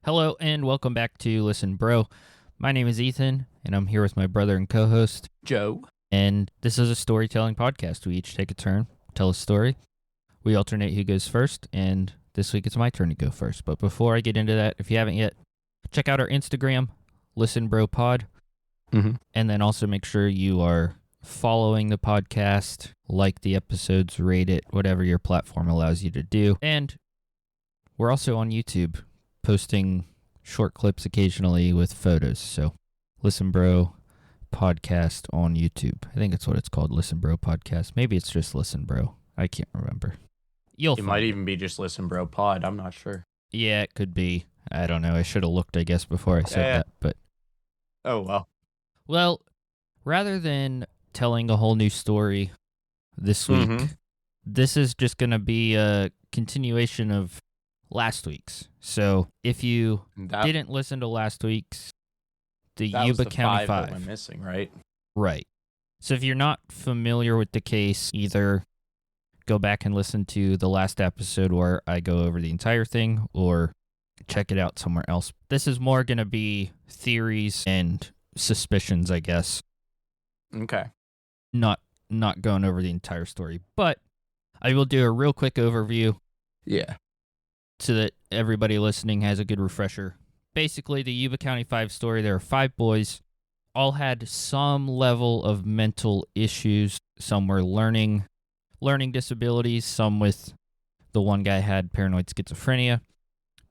Hello and welcome back to Listen Bro. My name is Ethan and I'm here with my brother and co-host Joe. And this is a storytelling podcast. We each take a turn, tell a story. We alternate who goes first, and this week it's my turn to go first. But before I get into that, if you haven't yet, check out our Instagram, Listen Bro Pod. And then also make sure you are following the podcast, like the episodes, rate it, whatever your platform allows you to do. And we're also on YouTube, posting short clips occasionally with photos. So Listen Bro Podcast on YouTube. I think that's what it's called, Listen Bro Podcast. Maybe it's just Listen Bro. I can't remember. It might even be just Listen Bro Pod. I'm not sure. Yeah, it could be. I don't know. I should have looked, I guess, before I said that. But oh, well. Well, rather than telling a whole new story this week, this is just going to be a continuation of last week's. So if you didn't listen to last week's, the Yuba County 5 that went missing, right? Right. So if you're not familiar with the case, either go back and listen to the last episode where I go over the entire thing, or check it out somewhere else. This is more going to be theories and suspicions, I guess. Okay. Not going over the entire story, but I will do a real quick overview. Yeah. So that everybody listening has a good refresher. Basically, the Yuba County 5 story, there are 5 boys, all had some level of mental issues. Some were learning disabilities, some with the one guy had paranoid schizophrenia.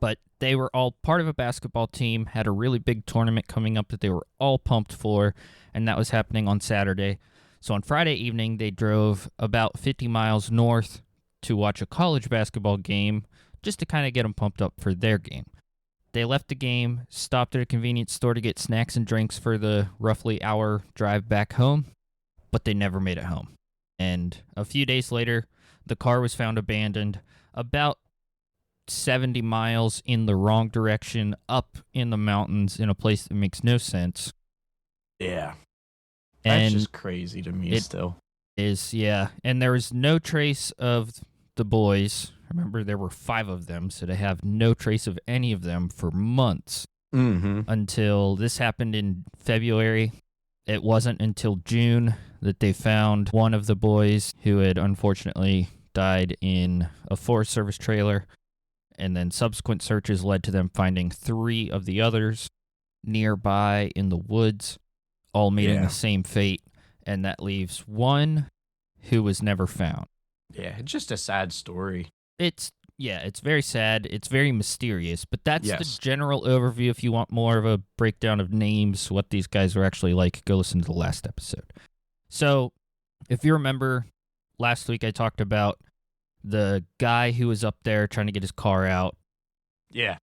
But they were all part of a basketball team, had a really big tournament coming up that they were all pumped for, and that was happening on Saturday. So on Friday evening, they drove about 50 miles north to watch a college basketball game, just to kind of get them pumped up for their game. They left the game, stopped at a convenience store to get snacks and drinks for the roughly hour drive back home, but they never made it home. And a few days later, the car was found abandoned about 70 miles in the wrong direction, up in the mountains in a place that makes no sense. Yeah. That's just crazy to me still. Yeah. And there was no trace of the boys. Remember, there were 5 of them, so they have no trace of any of them for months until this happened in February. It wasn't until June that they found one of the boys who had unfortunately died in a Forest Service trailer, and then subsequent searches led to them finding 3 of the others nearby in the woods, all meeting the same fate, and that leaves one who was never found. Yeah, it's just a sad story. It's very sad. It's very mysterious, but that's the general overview. If you want more of a breakdown of names, what these guys were actually like, go listen to the last episode. So, if you remember, last week I talked about the guy who was up there trying to get his car out. Yeah.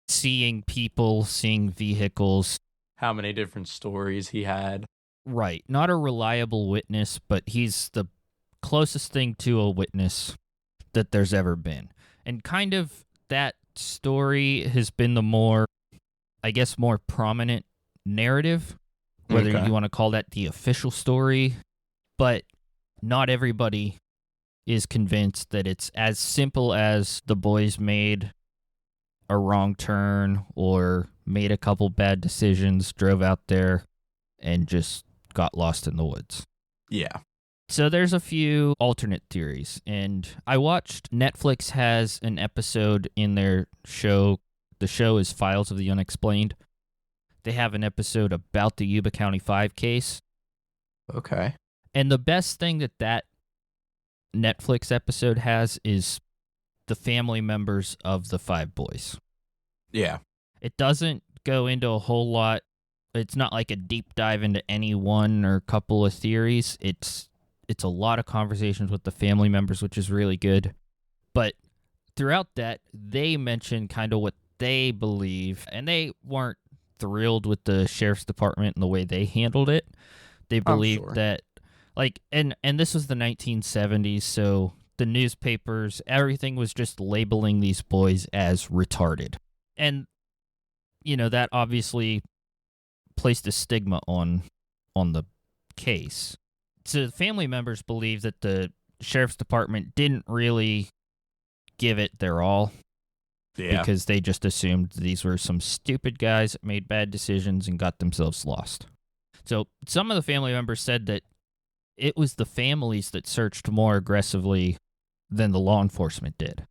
Seeing people, seeing vehicles. How many different stories he had. Right. Not a reliable witness, but he's the closest thing to a witness that there's ever been. And kind of that story has been the more prominent narrative, whether you want to call that the official story, but not everybody is convinced that it's as simple as the boys made a wrong turn or made a couple bad decisions, drove out there, and just got lost in the woods. Yeah. So there's a few alternate theories, and I watched Netflix has an episode in their show. The show is Files of the Unexplained. They have an episode about the Yuba County 5 case. Okay. And the best thing that Netflix episode has is the family members of the 5 boys. Yeah. It doesn't go into a whole lot. It's not like a deep dive into any one or couple of theories. It's a lot of conversations with the family members, which is really good. But throughout that, they mention kind of what they believe, and they weren't thrilled with the sheriff's department and the way they handled it. They believed that, and this was the 1970s, so the newspapers, everything was just labeling these boys as retarded. And, that obviously placed a stigma on the case. So the family members believe that the sheriff's department didn't really give it their all. Yeah. because they just assumed these were some stupid guys that made bad decisions and got themselves lost. So some of the family members said that it was the families that searched more aggressively than the law enforcement did.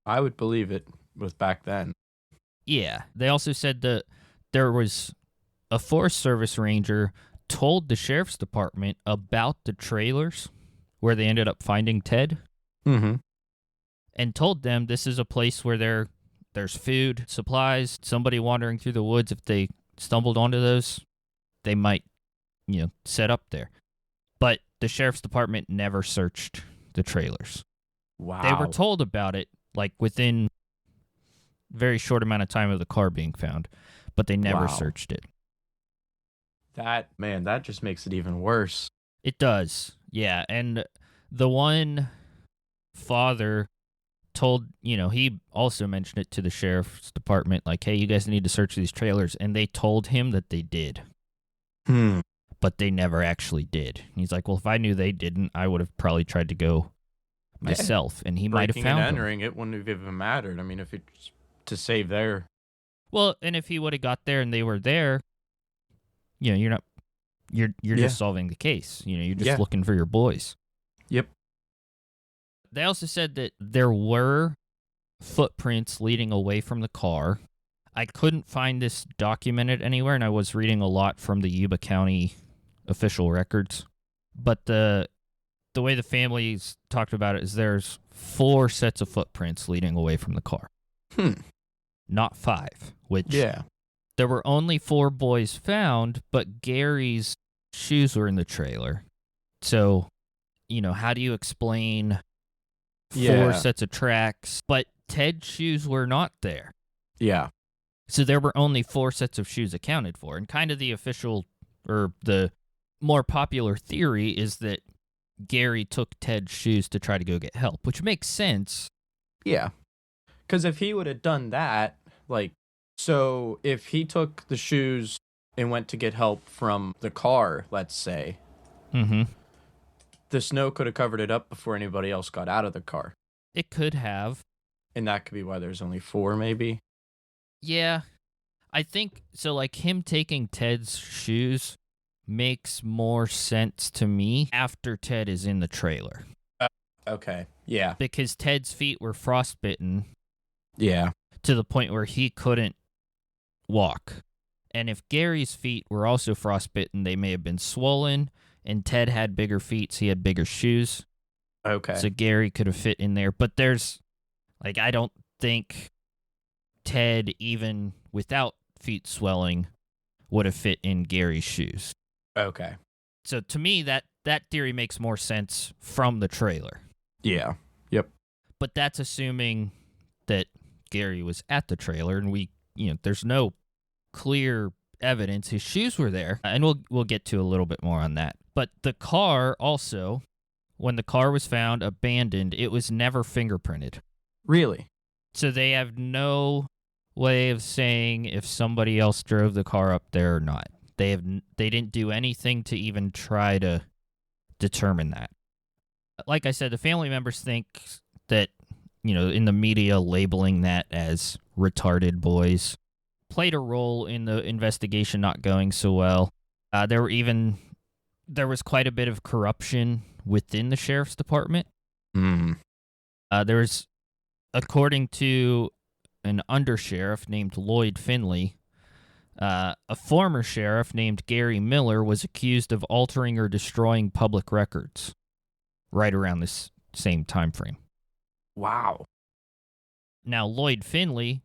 I would believe it was back then. Yeah. They also said that there was a Forest Service ranger told the sheriff's department about the trailers where they ended up finding Ted. Mm-hmm. And told them this is a place where there's food, supplies, somebody wandering through the woods. If they stumbled onto those, they might, set up there. But the sheriff's department never searched the trailers. Wow. They were told about it, like, within a very short amount of time of the car being found, but they never searched it. That just makes it even worse. It does, yeah. And the one father told, he also mentioned it to the sheriff's department, like, hey, you guys need to search these trailers. And they told him that they did. But they never actually did. He's like, well, if I knew they didn't, I would have probably tried to go myself. And he might have found and entering it wouldn't have even mattered. I mean, if it's to save their... Well, and if he would have got there and they were there, you're not... You're just solving the case. You're just looking for your boys. Yep. They also said that there were footprints leading away from the car. I couldn't find this documented anywhere, and I was reading a lot from the Yuba County official records. But the way the families talked about it is there's 4 sets of footprints leading away from the car. Not 5, which... Yeah. There were only 4 boys found, but Gary's shoes were in the trailer. So, how do you explain 4 sets of tracks, but Ted's shoes were not there? Yeah. So there were only 4 sets of shoes accounted for. And kind of the official, or the more popular theory is that Gary took Ted's shoes to try to go get help, which makes sense. Yeah. Because if he would have done that, so if he took the shoes and went to get help from the car, let's say, the snow could have covered it up before anybody else got out of the car. It could have. And that could be why there's only 4, maybe. Yeah. I think, so him taking Ted's shoes makes more sense to me after Ted is in the trailer. Okay. Yeah. Because Ted's feet were frostbitten. Yeah. To the point where he couldn't walk. And if Gary's feet were also frostbitten, they may have been swollen, and Ted had bigger feet, so he had bigger shoes. Okay. So Gary could have fit in there. But there's, I don't think Ted, even without feet swelling, would have fit in Gary's shoes. Okay. So to me, that theory makes more sense from the trailer. Yeah. Yep. But that's assuming that Gary was at the trailer, and there's no clear evidence his shoes were there, and we'll get to a little bit more on that. But the car also, when the car was found abandoned, it was never fingerprinted. Really? So they have no way of saying if somebody else drove the car up there or not. They didn't do anything to even try to determine that. Like I said, the family members think that, in the media labeling that as retarded boys played a role in the investigation not going so well. There was quite a bit of corruption within the sheriff's department. There was, according to an undersheriff named Lloyd Finley, a former sheriff named Gary Miller was accused of altering or destroying public records right around this same time frame. Wow. Now, Lloyd Finley,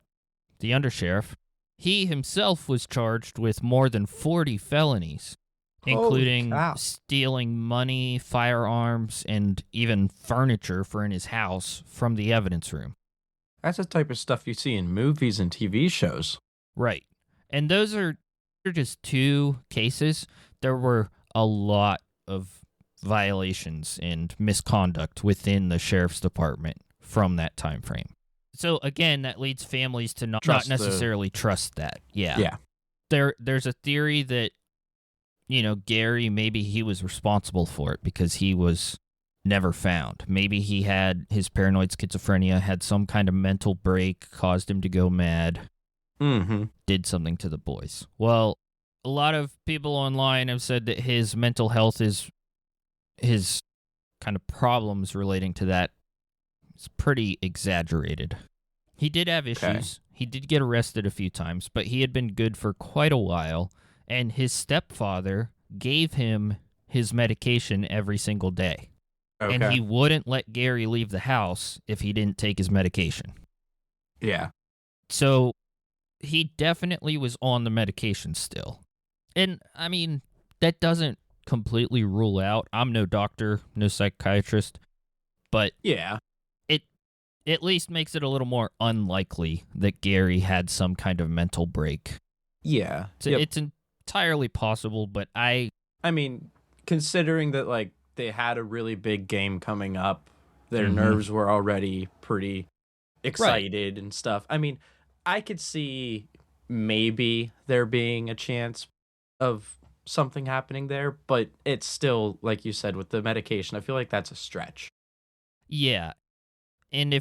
the undersheriff, he himself was charged with more than 40 felonies, including stealing money, firearms, and even furniture for in his house from the evidence room. That's the type of stuff you see in movies and TV shows. Right. And those are just 2 cases. There were a lot of violations and misconduct within the sheriff's department from that time frame. So again, that leads families to not necessarily trust that. Yeah. There's a theory that, Gary, maybe he was responsible for it because he was never found. Maybe he had his paranoid schizophrenia, had some kind of mental break, caused him to go mad, did something to the boys. Well, a lot of people online have said that his mental health is his kind of problems relating to that is pretty exaggerated. He did have issues. Okay. He did get arrested a few times, but he had been good for quite a while, and his stepfather gave him his medication every single day. Okay. And he wouldn't let Gary leave the house if he didn't take his medication. Yeah. So he definitely was on the medication still. And, I mean, that doesn't completely rule out. I'm no doctor, no psychiatrist, but Yeah. it at least makes it a little more unlikely that Gary had some kind of mental break. Yeah. So it's entirely possible, but I mean, considering that, like, they had a really big game coming up, their nerves were already pretty excited and stuff. I mean, I could see maybe there being a chance of something happening there, but it's still, like you said, with the medication, I feel like that's a stretch. Yeah. And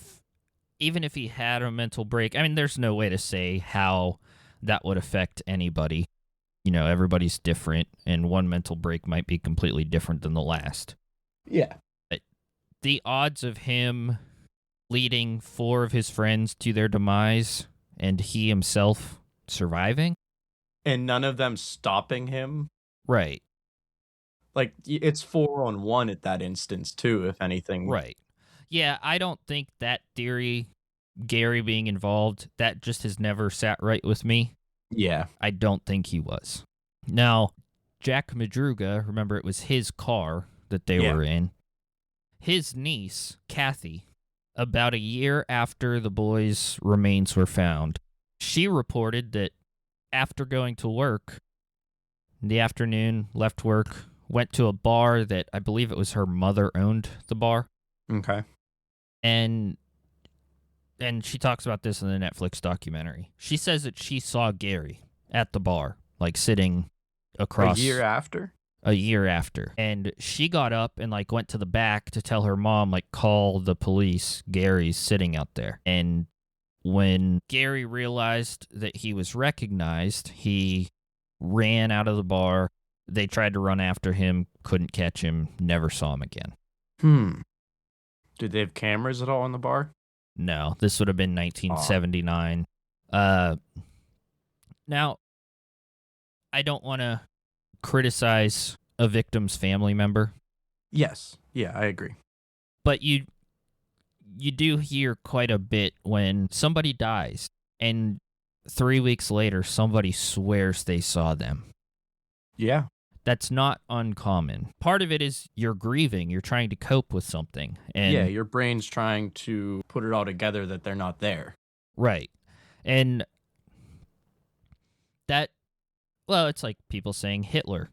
even if he had a mental break, I mean, there's no way to say how that would affect anybody. You know, everybody's different, and one mental break might be completely different than the last. Yeah. But the odds of him leading 4 of his friends to their demise and he himself surviving? And none of them stopping him. Right. Like, it's 4-on-1 at that instance, too, if anything. Right. Yeah, I don't think that theory, Gary being involved, that just has never sat right with me. Yeah. I don't think he was. Now, Jack Madruga, remember it was his car that they were in. His niece, Kathy, about a year after the boys' remains were found, she reported that after going to work in the afternoon, left work, went to a bar that I believe it was her mother owned the bar. Okay. And she talks about this in the Netflix documentary. She says that she saw Gary at the bar, like sitting across A year after? A year after. And she got up and like went to the back to tell her mom, like, call the police. Gary's sitting out there. And when Gary realized that he was recognized, he ran out of the bar. They tried to run after him, couldn't catch him, never saw him again. Did they have cameras at all in the bar? No, this would have been 1979. Now, I don't want to criticize a victim's family member. Yes. Yeah, I agree. But you do hear quite a bit when somebody dies and 3 weeks later somebody swears they saw them. Yeah. That's not uncommon. Part of it is you're grieving, you're trying to cope with something. And yeah, your brain's trying to put it all together that they're not there. Right. And that, well, it's like people saying Hitler.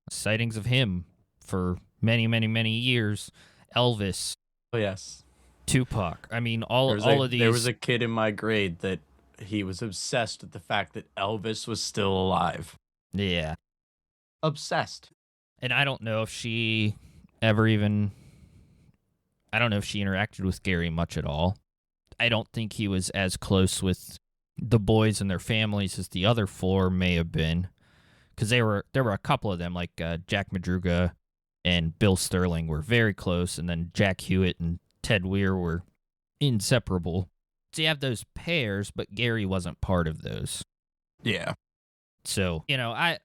Sightings of him for many, many, many years. Elvis. Oh, yes. Tupac. I mean, all of these. There was a kid in my grade that he was obsessed with the fact that Elvis was still alive. Yeah. Obsessed. And I don't know if she ever even... I don't know if she interacted with Gary much at all. I don't think he was as close with the boys and their families as the other 4 may have been. Because there were a couple of them, like Jack Madruga and Bill Sterling were very close, and then Jack Hewitt and Ted Weir were inseparable. So you have those pairs, but Gary wasn't part of those. Yeah. So, you know, I'm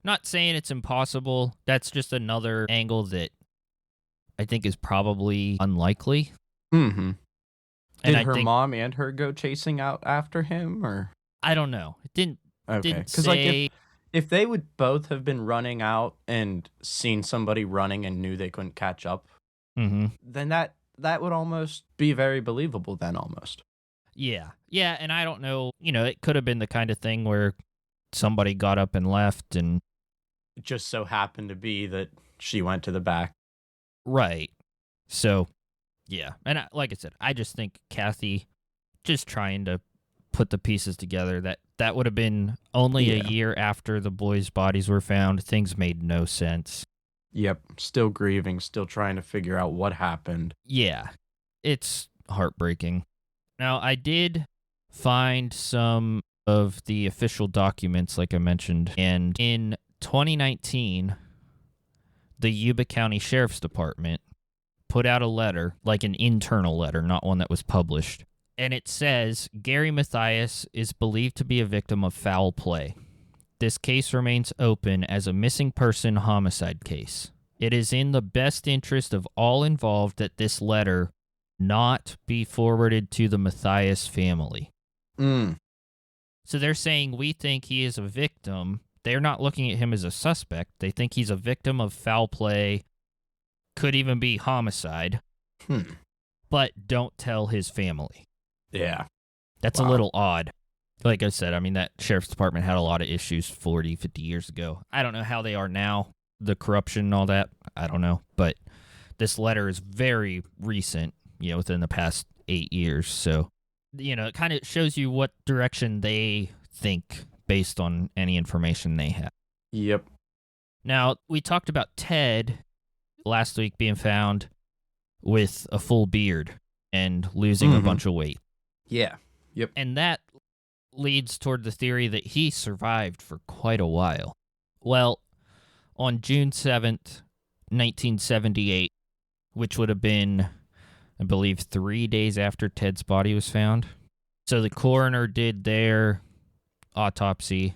not saying it's impossible. That's just another angle that I think is probably unlikely. Mm-hmm. And Did her mom and her go chasing out after him, or? I don't know. It didn't Because say... like if they would both have been running out and seen somebody running and knew they couldn't catch up, then that would almost be very believable then almost. Yeah. Yeah, and I don't know, you know, it could have been the kind of thing where somebody got up and left and... It just so happened to be that she went to the back. Right. So, yeah. And like I said, I just think Kathy just trying to put the pieces together. That would have been only a year after the boys' bodies were found. Things made no sense. Yep. Still grieving, still trying to figure out what happened. Yeah, it's heartbreaking. Now, I did find some of the official documents, like I mentioned, and in 2019, the Yuba County Sheriff's Department put out a letter, like an internal letter, not one that was published. And it says Gary Mathias is believed to be a victim of foul play. This case remains open as a missing person homicide case. It is in the best interest of all involved that this letter not be forwarded to the Mathias family. So they're saying we think he is a victim. They're not looking at him as a suspect. They think he's a victim of foul play, could even be homicide, but don't tell his family. Yeah. That's a little odd. Like I said, I mean, that sheriff's department had a lot of issues 40, 50 years ago. I don't know how they are now, the corruption and all that. I don't know. But this letter is very recent, within the past 8 years. So, it kind of shows you what direction they think based on any information they have. Yep. Now, we talked about Ted last week being found with a full beard and losing a bunch of weight. Yeah. Yep. And that leads toward the theory that he survived for quite a while. Well, on June 7th, 1978, which would have been, I believe, 3 days after Ted's body was found. So the coroner did their autopsy,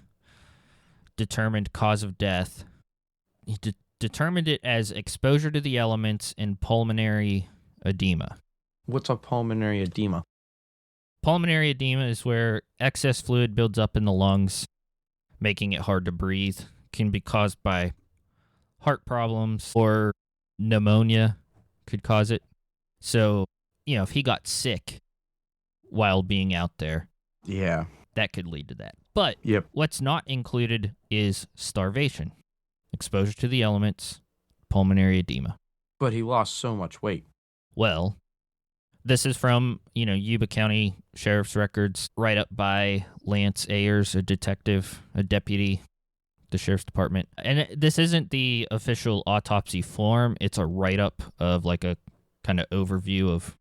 determined cause of death. He determined it as exposure to the elements and pulmonary edema. What's a pulmonary edema? Pulmonary edema is where excess fluid builds up in the lungs, making it hard to breathe. Can be caused by heart problems or pneumonia could cause it. So, if he got sick while being out there, yeah, that could lead to that. But what's not included is starvation, exposure to the elements, pulmonary edema. But he lost so much weight. Well, this is from, Yuba County Sheriff's records, right up by Lance Ayers, a detective, a deputy, the Sheriff's Department. And this isn't the official autopsy form. It's a write-up of like a kind of overview of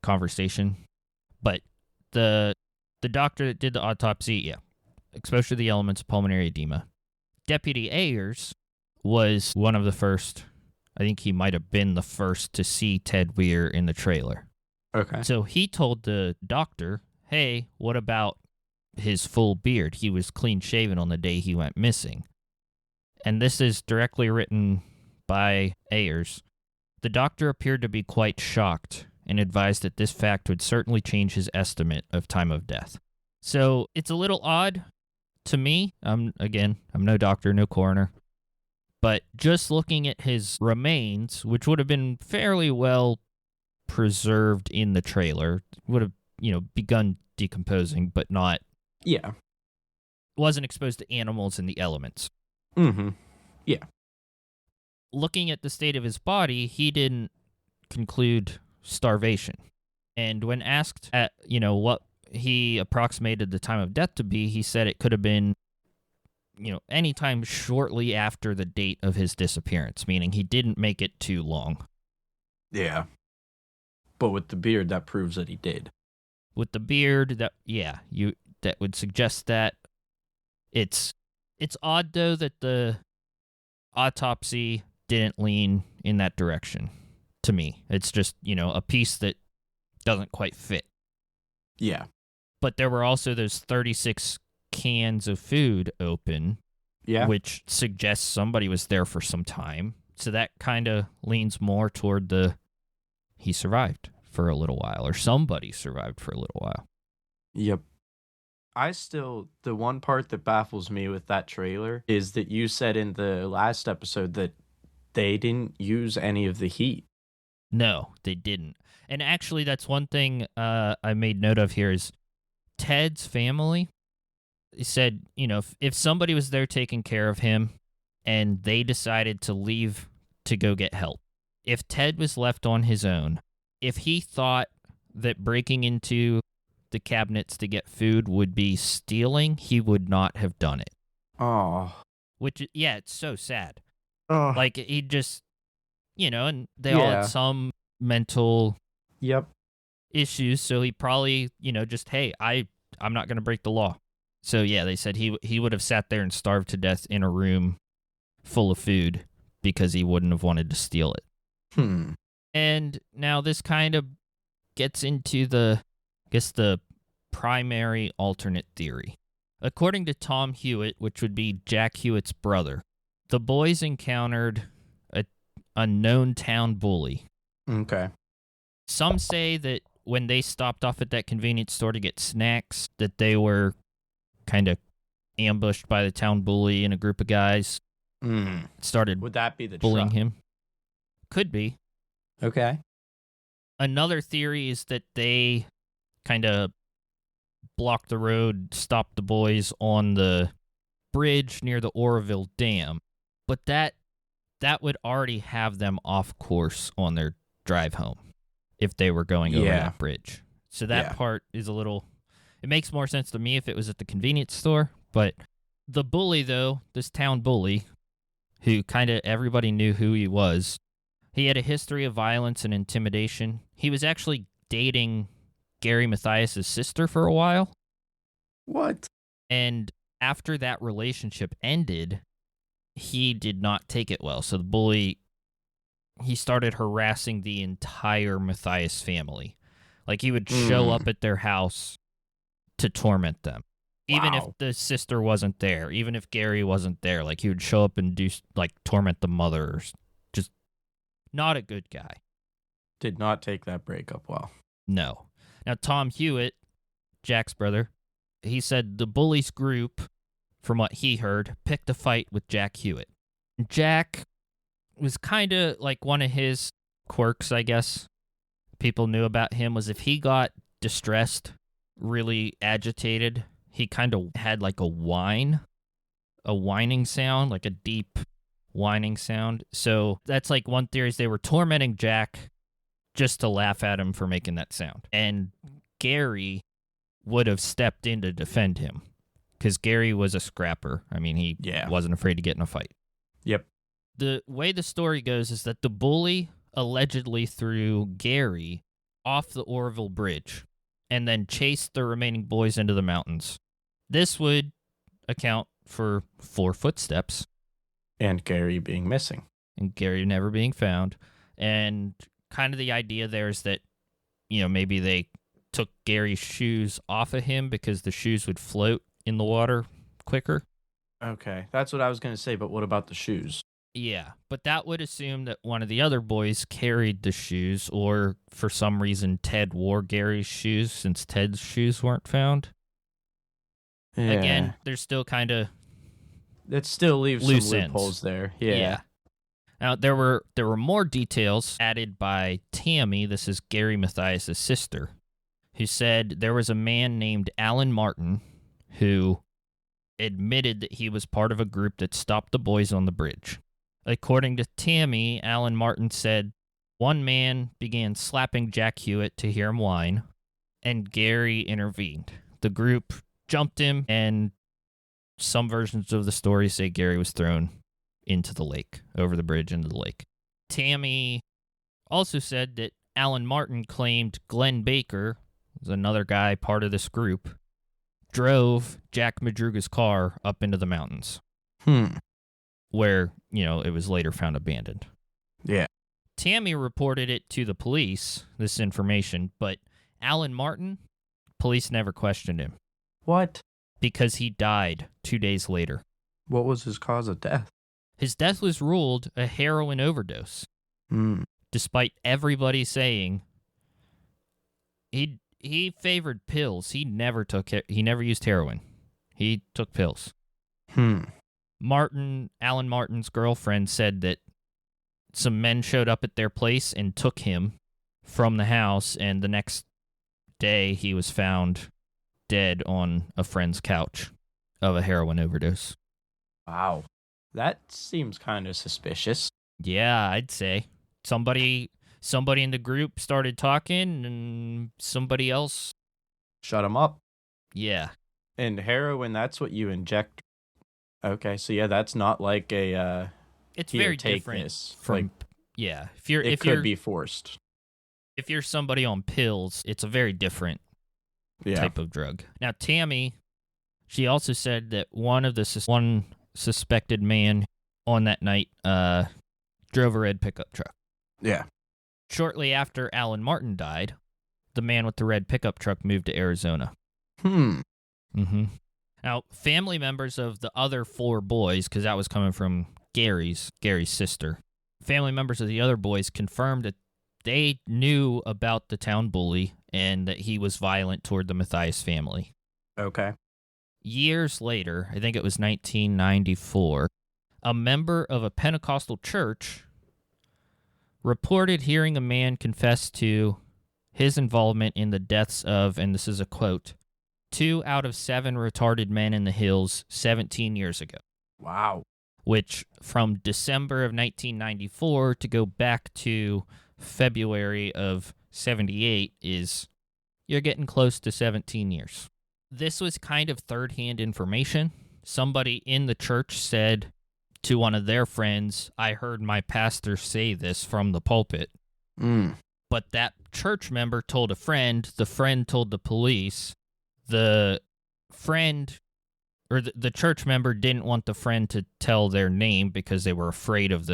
conversation. But the doctor that did the autopsy, exposure to the elements, pulmonary edema. Deputy Ayers was one of the first. I think he might have been the first to see Ted Weir in the trailer. Okay. So he told the doctor, hey, what about his full beard? He was clean shaven on the day he went missing. And this is directly written by Ayers. The doctor appeared to be quite shocked and advised that this fact would certainly change his estimate of time of death. So it's a little odd to me. I'm no doctor, no coroner. But just looking at his remains, which would have been fairly well preserved in the trailer, would have, begun decomposing, but not... Yeah. Wasn't exposed to animals and the elements. Yeah. Looking at the state of his body, he didn't conclude starvation. And when asked at, what he approximated the time of death to be, he said it could have been anytime shortly after the date of his disappearance, meaning he didn't make it too long. Yeah. But with the beard, that proves that he did. With the beard, that would suggest that. It's odd, though, that the autopsy didn't lean in that direction, to me. It's just, a piece that doesn't quite fit. Yeah. But there were also those 36 cans of food open, which suggests somebody was there for some time. So that kind of leans more toward he survived for a little while, or somebody survived for a little while. Yep. The one part that baffles me with that trailer is that you said in the last episode that they didn't use any of the heat. No, they didn't. And actually, that's one thing I made note of here is Ted's family said, if somebody was there taking care of him and they decided to leave to go get help, if Ted was left on his own, if he thought that breaking into the cabinets to get food would be stealing, he would not have done it. Oh. Which, it's so sad. Oh, Like, he just, and they all had yeah. some mental Yep. issues, so he probably, just, hey, I'm not going to break the law. So yeah, they said he would have sat there and starved to death in a room full of food because he wouldn't have wanted to steal it. Hmm. And now this kind of gets into the primary alternate theory. According to Tom Hewitt, which would be Jack Hewitt's brother, the boys encountered a known town bully. Okay. Some say that when they stopped off at that convenience store to get snacks, that they were kind of ambushed by the town bully and a group of guys started Would that be the bullying truck? him. Could be. Okay. Another theory is that they kind of blocked the road, stopped the boys on the bridge near the Oroville Dam, but that would already have them off course on their drive home if they were going over that bridge. So that part is a little... It makes more sense to me if it was at the convenience store, but the bully, though, this town bully, who kind of everybody knew who he was, he had a history of violence and intimidation. He was actually dating Gary Mathias' sister for a while. What? And after that relationship ended, he did not take it well. So the bully, he started harassing the entire Mathias family. Like, he would show up at their house to torment them. Even if the sister wasn't there, even if Gary wasn't there, like, he would show up and torment the mother. Just not a good guy. Did not take that breakup well. No. Now, Tom Hewitt, Jack's brother, he said the bullies group, from what he heard, picked a fight with Jack Hewitt. Jack was kind of like one of his quirks, I guess, people knew about him, was if he got distressed, really agitated, he kind of had like a whining sound, like a deep whining sound. So that's like one theory is they were tormenting Jack just to laugh at him for making that sound. And Gary would have stepped in to defend him because Gary was a scrapper. I mean, he wasn't afraid to get in a fight. Yep. The way the story goes is that the bully allegedly threw Gary off the Oroville Bridge and then chased the remaining boys into the mountains. This would account for 4 footsteps. And Gary being missing. And Gary never being found. And kind of the idea there is that, maybe they took Gary's shoes off of him because the shoes would float in the water quicker. Okay, that's what I was going to say, but what about the shoes? Yeah, but that would assume that one of the other boys carried the shoes, or for some reason Ted wore Gary's shoes since Ted's shoes weren't found. Yeah. Again, there's still kind of... It still leaves loose some ends. loopholes there. Yeah. Now, there were more details added by Tammy, this is Gary Mathias' sister, who said there was a man named Alan Martin who admitted that he was part of a group that stopped the boys on the bridge. According to Tammy, Alan Martin said one man began slapping Jack Hewitt to hear him whine, and Gary intervened. The group jumped him, and some versions of the story say Gary was thrown into the lake, over the bridge into the lake. Tammy also said that Alan Martin claimed Glenn Baker, was another guy part of this group, drove Jack Madruga's car up into the mountains. Where, it was later found abandoned. Yeah. Tammy reported it to the police, this information, but Alan Martin, police never questioned him. What? Because he died 2 days later. What was his cause of death? His death was ruled a heroin overdose. Despite everybody saying he favored pills. He never used heroin. He took pills. Alan Martin's girlfriend said that some men showed up at their place and took him from the house, and the next day he was found dead on a friend's couch of a heroin overdose. Wow. That seems kind of suspicious. Yeah, I'd say. Somebody in the group started talking, and somebody else shut him up. Yeah. And heroin, that's what you inject. Okay, so yeah, that's not like a It's here, very take different this. from Like, yeah. it could be forced. If you're somebody on pills, it's a very different type of drug. Now, Tammy, she also said that one suspected man on that night drove a red pickup truck. Yeah. Shortly after Alan Martin died, the man with the red pickup truck moved to Arizona. Mm-hmm. Now, family members of the other 4 boys, because that was coming from Gary's sister, family members of the other boys confirmed that they knew about the town bully and that he was violent toward the Mathias family. Okay. Years later, I think it was 1994, a member of a Pentecostal church reported hearing a man confess to his involvement in the deaths of, and this is a quote, 2 out of 7 retarded men in the hills 17 years ago. Wow. Which, from December of 1994 to go back to February of 78 is, you're getting close to 17 years. This was kind of third-hand information. Somebody in the church said to one of their friends, I heard my pastor say this from the pulpit. But that church member told a friend, the friend told the police, the friend, or the church member didn't want the friend to tell their name because they were afraid of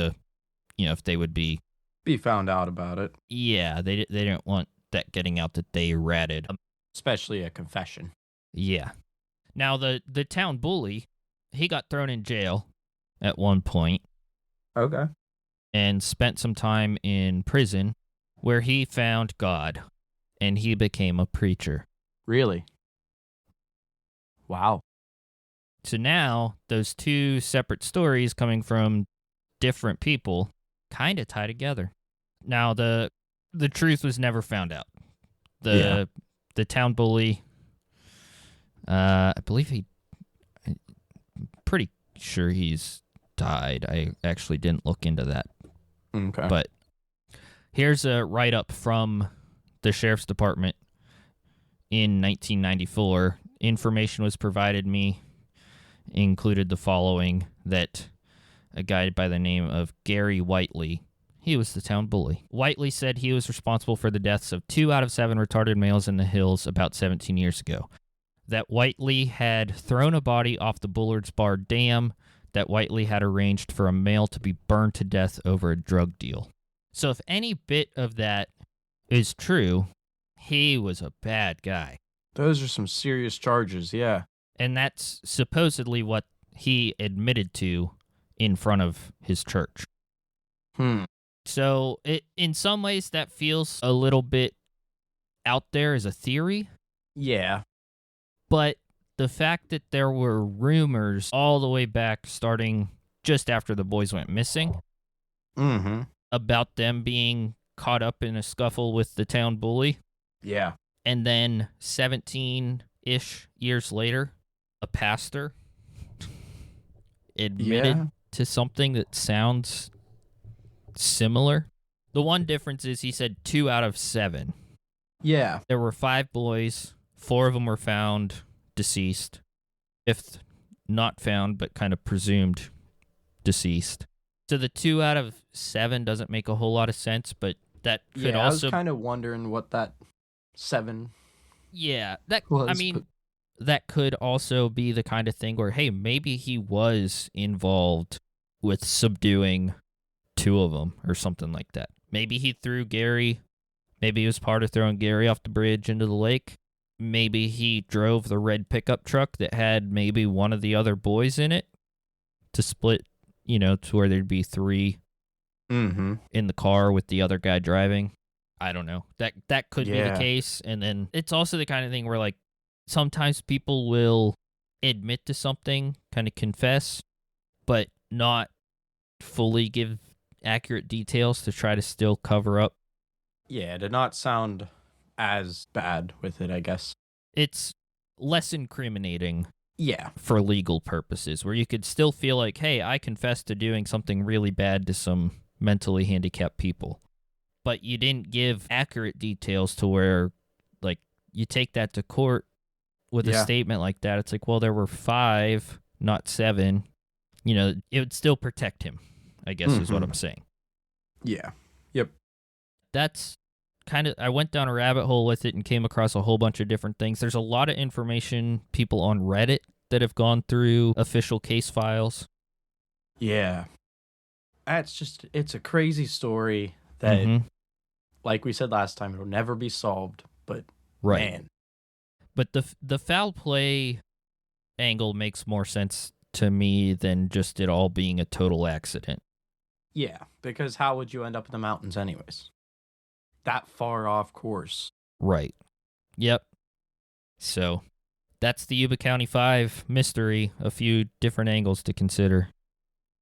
if they would be found out about it. Yeah, they didn't want that getting out that they ratted. Especially a confession. Yeah. Now, the town bully, he got thrown in jail at one point. Okay. And spent some time in prison where he found God and he became a preacher. Really? Wow. So now, those 2 separate stories coming from different people kind of tie together. Now, the truth was never found out. The town bully, I believe I'm pretty sure he's died. I actually didn't look into that. Okay. But here's a write-up from the sheriff's department in 1994. Information was provided me, included the following, that a guy by the name of Gary Whiteley, he was the town bully. Whiteley said he was responsible for the deaths of 2 out of 7 retarded males in the hills about 17 years ago. That Whiteley had thrown a body off the Bullard's Bar Dam, that Whiteley had arranged for a male to be burned to death over a drug deal. So if any bit of that is true, he was a bad guy. Those are some serious charges, yeah. And that's supposedly what he admitted to in front of his church. So in some ways that feels a little bit out there as a theory. Yeah. But the fact that there were rumors all the way back starting just after the boys went missing about them being caught up in a scuffle with the town bully. Yeah. And then 17-ish years later, a pastor admitted to something that sounds similar. The one difference is he said 2 out of 7. Yeah. There were 5 boys. 4 of them were found deceased. 5th not found, but kind of presumed deceased. So the 2 out of 7 doesn't make a whole lot of sense, but that could also... I was kind of wondering what that 7 Yeah, that was. I mean, that could also be the kind of thing where, hey, maybe he was involved with subduing 2 of them or something like that. Maybe he threw Gary. Maybe he was part of throwing Gary off the bridge into the lake. Maybe he drove the red pickup truck that had maybe one of the other boys in it to split, to where there'd be 3 in the car with the other guy driving. I don't know. That could be the case. And then it's also the kind of thing where, like, sometimes people will admit to something, kind of confess, but not fully give accurate details to try to still cover up. Yeah, to not sound as bad with it, I guess. It's less incriminating. Yeah. For legal purposes, where you could still feel like, hey, I confessed to doing something really bad to some mentally handicapped people. But you didn't give accurate details to where, like, you take that to court with a statement like that. It's like, well, there were 5, not 7. It would still protect him, I guess is what I'm saying. Yeah. Yep. That's kind of, I went down a rabbit hole with it and came across a whole bunch of different things. There's a lot of information, people on Reddit that have gone through official case files. Yeah. It's a crazy story that, like we said last time, it'll never be solved, but man. But the foul play angle makes more sense to me than just it all being a total accident. Yeah, because how would you end up in the mountains anyways? That far off course. Right. Yep. So that's the Yuba County 5 mystery. A few different angles to consider.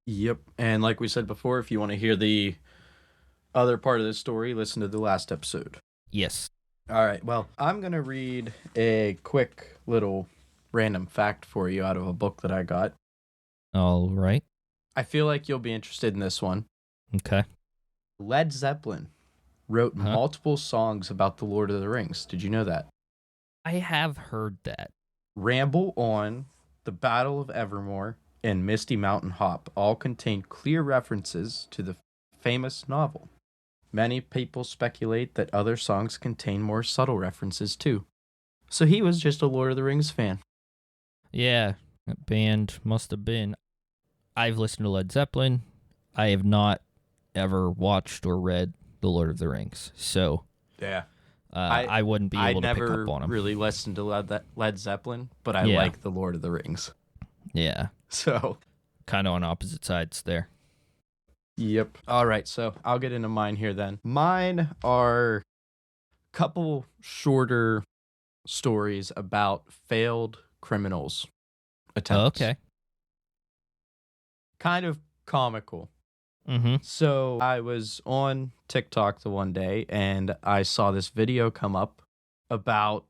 Yep. And like we said before, if you want to hear the other part of this story, listen to the last episode. Yes. All right. Well, I'm going to read a quick little random fact for you out of a book that I got. All right. I feel like you'll be interested in this one. Okay. Led Zeppelin wrote multiple songs about the Lord of the Rings. Did you know that? I have heard that. Ramble On, The Battle of Evermore, and Misty Mountain Hop all contain clear references to the famous novel. Many people speculate that other songs contain more subtle references too. So he was just a Lord of the Rings fan. Yeah, that band must have been. I've listened to Led Zeppelin. I have not ever watched or read The Lord of the Rings. So yeah, I wouldn't be able to pick up on them. I never really listened to Led Zeppelin, but I like The Lord of the Rings. Yeah. So kind of on opposite sides there. Yep. All right, so I'll get into mine here then. Mine are a couple shorter stories about failed criminals attempts. Okay. Kind of comical. Mm-hmm. So I was on TikTok the one day and I saw this video come up about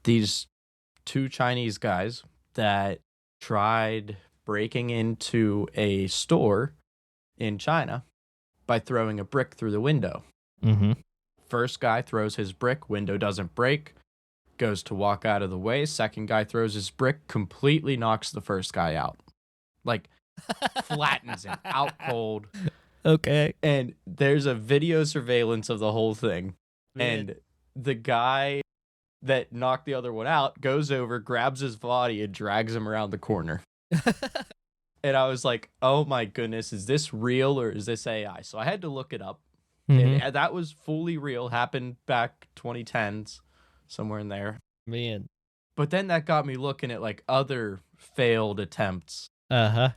these two Chinese guys that tried breaking into a store in China by throwing a brick through the window. Mm-hmm. First guy throws his brick, window doesn't break, goes to walk out of the way. Second guy throws his brick, completely knocks the first guy out. Like, flattens him out cold. Okay. And there's a video surveillance of the whole thing. Man. And the guy that knocked the other one out goes over, grabs his body, and drags him around the corner. And I was like, oh my goodness, is this real or is this AI? So I had to look it up. Mm-hmm. And that was fully real, happened back 2010s, somewhere in there. Man. But then that got me looking at like other failed attempts. Uh-huh.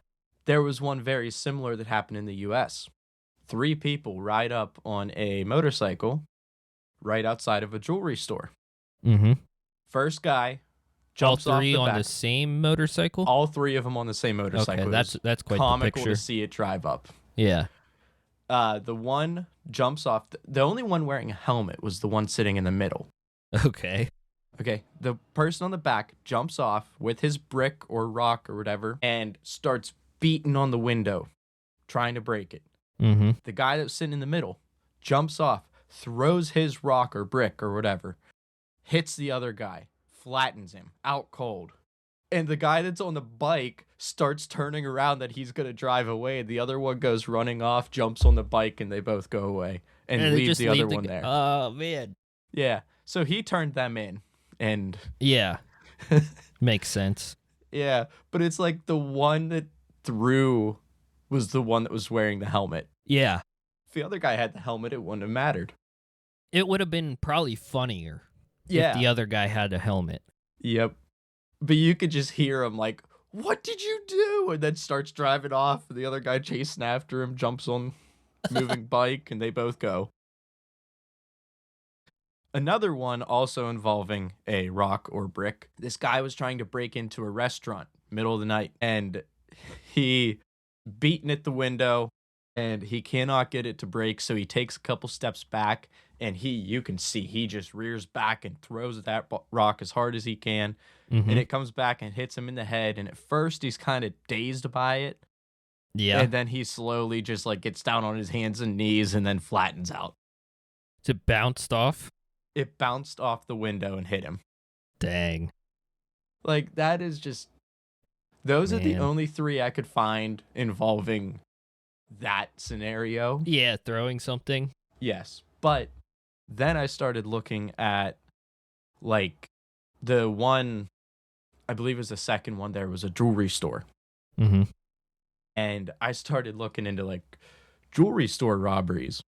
There was one very similar that happened in the US. 3 people ride up on a motorcycle right outside of a jewelry store. Mm-hmm. First guy jumps all three off the on back. the same motorcycle? All 3 of them on the same motorcycle. Okay, that's quite comical the picture. to see it drive up. Yeah. The one jumps off. The only one wearing a helmet was the one sitting in the middle. Okay. Okay, the person on the back jumps off with his brick or rock or whatever and starts beating on the window, trying to break it. Mm-hmm. The guy that was sitting in the middle jumps off, throws his rock or brick or whatever, hits the other guy, flattens him, out cold. And the guy that's on the bike starts turning around that he's going to drive away. And the other one goes running off, jumps on the bike, and they both go away and leave the other one there. Oh, man. Yeah. So he turned them in. And yeah, makes sense. Yeah, but it's like the one that threw was the one that was wearing the helmet. Yeah. If the other guy had the helmet, it wouldn't have mattered. It would have been probably funnier if the other guy had a helmet. Yep. But you could just hear him like, what did you do? And then starts driving off. And the other guy chasing after him, jumps on moving bike, and they both go. Another one also involving a rock or brick. This guy was trying to break into a restaurant middle of the night, and he beaten at the window, and he cannot get it to break, so he takes a couple steps back, and you can see he just rears back and throws that rock as hard as he can, and it comes back and hits him in the head, and at first he's kind of dazed by it. Yeah. And then he slowly just like gets down on his hands and knees and then flattens out. It bounced off? It bounced off the window and hit him. Dang. Like, that is just... Those are the only 3 I could find involving that scenario. Yeah, throwing something. Yes. But then I started looking at, like, the one, I believe it was the second one there was a jewelry store. Mm-hmm. And I started looking into, like, jewelry store robberies.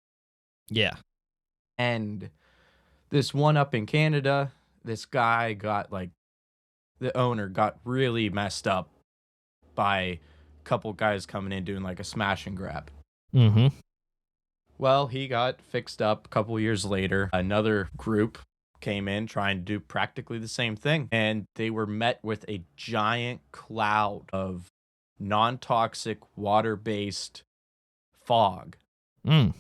Yeah. And this one up in Canada, this guy got, like, the owner got really messed up by a couple guys coming in doing, like, a smash and grab. Mm-hmm. Well, he got fixed up a couple years later. Another group came in trying to do practically the same thing. And they were met with a giant cloud of non-toxic, water-based fog. Mm.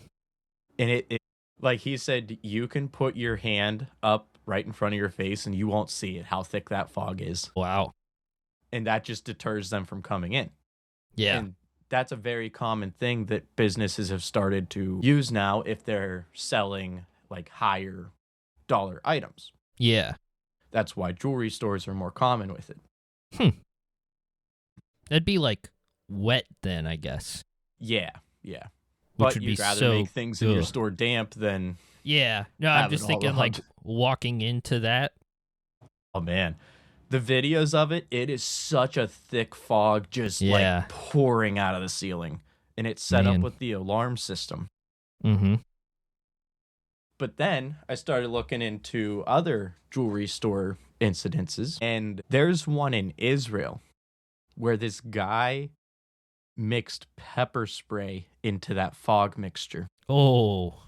And it, like he said, you can put your hand up right in front of your face and you won't see it, how thick that fog is. Wow. And that just deters them from coming in. Yeah. And that's a very common thing that businesses have started to use now if they're selling, like, higher dollar items. Yeah. That's why jewelry stores are more common with it. That'd be like wet then, I guess. Yeah, yeah. Which But would you'd be rather so make things in your ugh. store damp than Yeah. No, I'm have just it all thinking like around. walking into that. Oh man, the videos of it is such a thick fog just Yeah. like pouring out of the ceiling, and it's set up Man. with the alarm system. Mm-hmm. But then I started looking into other jewelry store incidences, and there's one in Israel where this guy mixed pepper spray into that fog mixture. Oh.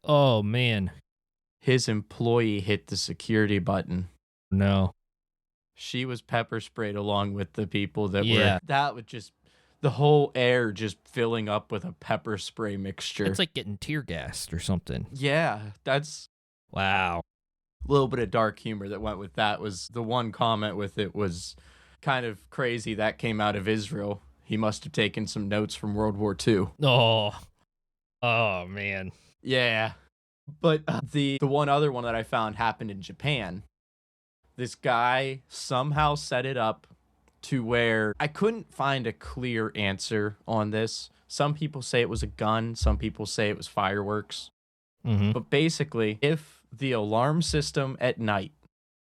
Oh man. His employee hit the security button. No. She was pepper sprayed along with the people that Yeah. were, that would just, the whole air just filling up with a pepper spray mixture. It's like getting tear gassed or something. Yeah, that's Wow. a little bit of dark humor that went with that. Was the one comment with it was kind of crazy. That came out of Israel. He must have taken some notes from World War II. Oh. Oh man. Yeah. But the one other one that I found happened in Japan. This guy somehow set it up to where I couldn't find a clear answer on this. Some people say it was a gun, some people say it was fireworks. Mm-hmm. But basically, if the alarm system at night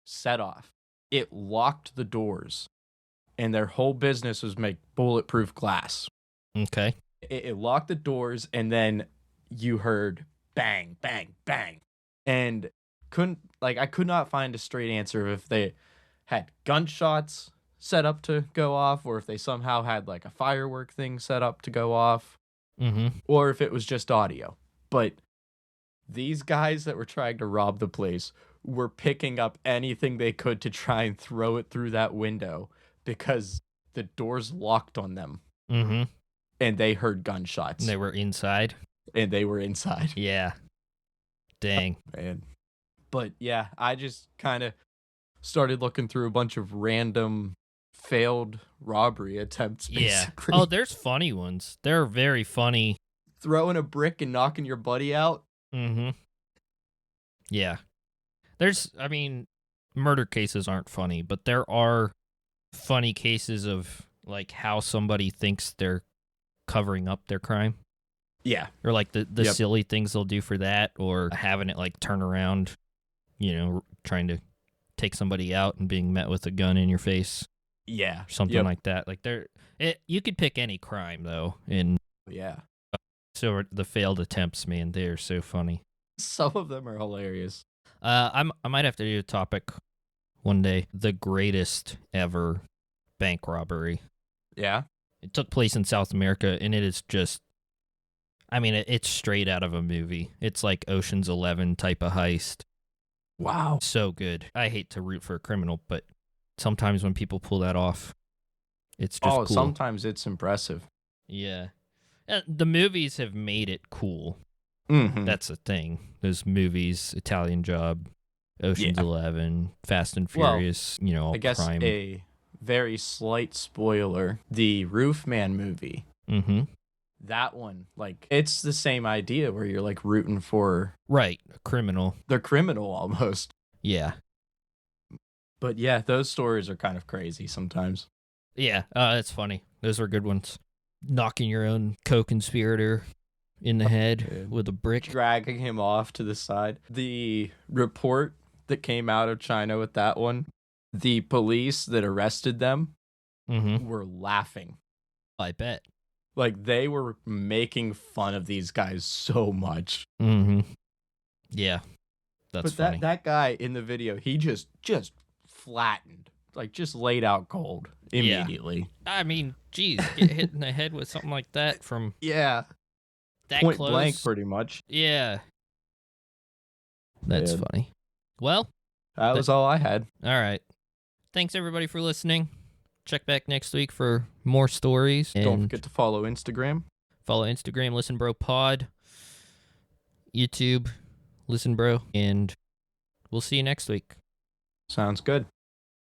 set off, it locked the doors, and their whole business was make bulletproof glass. Okay. It locked the doors, and then you heard bang, bang, bang. And I could not find a straight answer if they had gunshots set up to go off, or if they somehow had like a firework thing set up to go off, Mm-hmm. or if it was just audio. But these guys that were trying to rob the place were picking up anything they could to try and throw it through that window because the doors locked on them. Mm-hmm. And they heard gunshots. And they were inside. And they were inside. Yeah. Dang. Man. But yeah, I just kind of started looking through a bunch of random failed robbery attempts, basically. Yeah. Oh, there's funny ones. They're very funny. Throwing a brick and knocking your buddy out. Mm-hmm. Yeah. I mean, murder cases aren't funny, but there are funny cases of like how somebody thinks they're covering up their crime. Yeah. Or like the Yep. silly things they'll do for that, or having it like turn around, trying to take somebody out and being met with a gun in your face. Yeah. Or something Yep. like that. Like you could pick any crime though, and Yeah. so the failed attempts, man, they're so funny. Some of them are hilarious. I might have to do a topic one day. The greatest ever bank robbery. Yeah. It took place in South America, and it is just, I mean, it's straight out of a movie. It's like Ocean's 11 type of heist. Wow. So good. I hate to root for a criminal, but sometimes when people pull that off, it's just cool. Sometimes it's impressive. Yeah. The movies have made it cool. Mm-hmm. That's the thing. Those movies, Italian Job, Ocean's 11, Fast and Well, Furious, all I guess crime. a very slight spoiler, the Roofman movie. Mm-hmm. That one, like, it's the same idea where you're like rooting for Right, a criminal. the criminal almost. Yeah. But yeah, those stories are kind of crazy sometimes. Yeah, it's funny. Those are good ones. knocking your own co-conspirator in the head with a brick. Dragging him off to the side. The report that came out of China with that one, the police that arrested them were laughing. I bet. Like, they were making fun of these guys so much. Yeah, that's but funny. that guy in the video, he just flattened, like just laid out cold immediately. Yeah. I mean, geez, get hit in the head with something like that from that point close. Blank, pretty much. Yeah, that's funny. Well, that was all I had. All right, thanks everybody for listening. Check back next week for more stories. And don't forget to follow Instagram. Listen Bro Pod. YouTube, Listen Bro, and we'll see you next week. Sounds good.